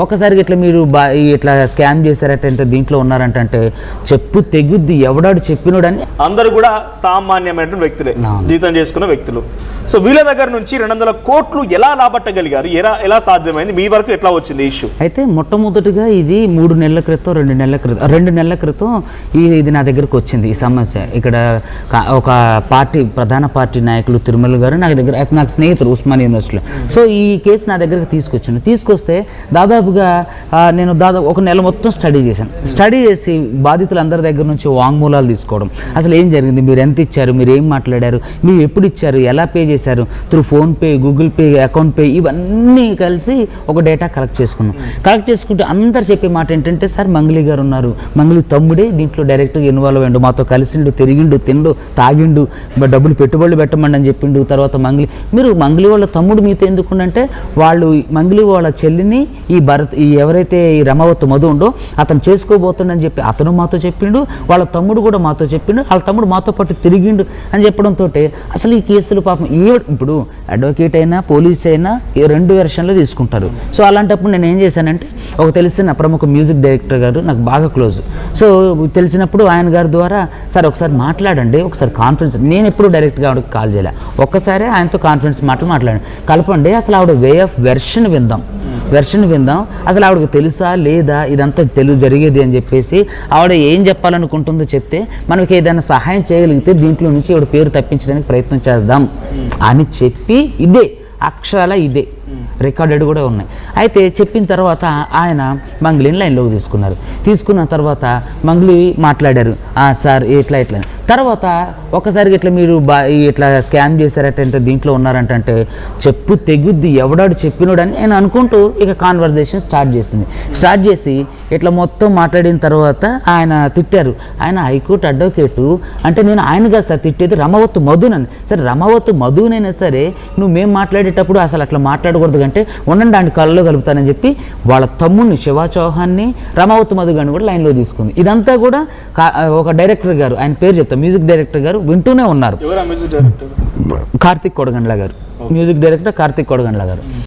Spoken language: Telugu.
ఒక్కసారికి ఇట్లా మీరు ఇట్లా స్కామ్ చేశారటంటే దీంట్లో ఉన్నారంటే చెప్పు తెగుద్ది ఎవడాడు చెప్పినోడని. అందరూ కూడా సామాన్యమైన వ్యక్తులే, జీతం చేసుకున్న వ్యక్తులు. సో వీళ్ళ దగ్గర నుంచి 200 కోట్లు ఎలా రాబట్టగలిగారు, ఎలా సాధ్యమైంది, మీ వరకు ఎట్లా వచ్చింది ఇష్యూ? అయితే మొట్టమొదటిగా ఇది 3 నెలల క్రితం 2 నెలల క్రితం ఇది నా దగ్గరకు వచ్చింది ఈ సమస్య. ఇక్కడ ఒక ప్రధాన పార్టీ నాయకులు తిరుమల గారు నాకు స్నేహితులు ఉస్మానియా యూనివర్సిటీలో. సో ఈ కేసు నా దగ్గరకు తీసుకొస్తే దాదాపుగా నేను ఒక నెల మొత్తం స్టడీ చేసి బాధితులందరి దగ్గర నుంచి వాంగ్మూలాలు తీసుకోవడం, అసలు ఏం జరిగింది, మీరు ఎంత ఇచ్చారు, మీరు ఏం మాట్లాడారు, మీరు ఎప్పుడు ఇచ్చారు, ఎలా పే చేశారు, through PhonePe, Google pay, account pay, ఇవన్నీ కలిసి ఒక డేటా కలెక్ట్ చేసుకుంటే అందరు చెప్పే మాట ఏంటంటే, సార్ మంగ్లీ గారు ఉన్నారు, మంగ్లీ తమ్ముడే దీంట్లో డైరెక్ట్గా ఇన్వాల్వ్ అయ్యిండు, మాతో కలిసిండు, తిరిగిండు, తిండు, తాగిండు, డబ్బులు పెట్టుబడులు పెట్టమండి అని చెప్పిండు. తర్వాత మంగ్లీ వాళ్ళ తమ్ముడు మీతో ఎందుకుండంటే వాళ్ళు మంగ్లీ వాళ్ళ చెల్లిని ఈ ఎవరైతే ఈ రమావత్ మధు ఉండో అతను చేసుకోబోతుండని చెప్పి అతను మాతో చెప్పిండు, వాళ్ళ తమ్ముడు కూడా మాతో చెప్పిండు, వాళ్ళ తమ్ముడు మాతో పాటు తిరిగిండు అని చెప్పడంతో అసలు ఈ కేసులు పాపం ఇప్పుడు అడ్వకేట్ అయినా పోలీస్ అయినా 2 వెర్షన్లో తీసుకుంటారు. సో అలాంటప్పుడు నేను ఏం చేశానంటే, ఒక తెలిసిన ప్రముఖ మ్యూజిక్ డైరెక్టర్ గారు నాకు బాగా క్లోజ్. సో తెలిసినప్పుడు ఆయన గారి ద్వారా సార్ ఒకసారి మాట్లాడండి, ఒకసారి కాన్ఫరెన్స్, నేను ఎప్పుడు డైరెక్ట్గా ఆవిడకి కాల్ చేయలే, ఒక్కసారి ఆయనతో కాన్ఫరెన్స్ మాట్లాడండి, కలపండి, అసలు ఆవిడ వే ఆఫ్ వెర్షన్ విందాం, అసలు ఆవిడకి తెలుసా లేదా ఇదంతా జరిగేది అని చెప్పేసి ఆవిడ ఏం చెప్పాలనుకుంటుందో చెప్తే మనకి ఏదైనా సహాయం చేయగలిగితే దీంట్లో నుంచి ఆవిడ పేరు తప్పించడానికి ప్రయత్నం చేద్దాం అని చెప్పి అక్షరాల ఇదే రికార్డెడ్ కూడా ఉన్నాయి. అయితే చెప్పిన తర్వాత ఆయన మంగ్లీని లైన్లోకి తీసుకున్న తర్వాత మంగ్లీ మాట్లాడారు, సార్ ఇట్లా తర్వాత ఒకసారికి ఇట్లా మీరు ఇట్లా స్కామ్ చేశారటంటే దీంట్లో ఉన్నారంటే చెప్పు తెగుద్ది ఎవడాడు చెప్పినోడని నేను అనుకుంటూ ఇక కాన్వర్జేషన్ స్టార్ట్ చేసి ఇట్లా మొత్తం మాట్లాడిన తర్వాత ఆయన తిట్టారు. ఆయన హైకోర్టు అడ్వకేటు అంటే నేను ఆయనగా సార్ తిట్టేది రమావత్ మధునని. సరే రమావత్ మధునైనా సరే నువ్వు మేము మాట్లాడేటప్పుడు అసలు అట్లా మాట్లాడకూడదు అంటే ఉండండి దాని కళ్ళలో కలుపుతానని చెప్పి వాళ్ళ తమ్ముడిని శివ చౌహాన్ని రమావత్ మధు గారిని కూడా లైన్లో తీసుకుంది. ఇదంతా కూడా ఒక డైరెక్టర్ గారు, ఆయన పేరు చెప్తాను, మ్యూజిక్ డైరెక్టర్ గారు వింటూనే ఉన్నారు, కార్తిక్ కొడగండ్ల గారు, మ్యూజిక్ డైరెక్టర్ కార్తిక్ కొడగండ్ల గారు.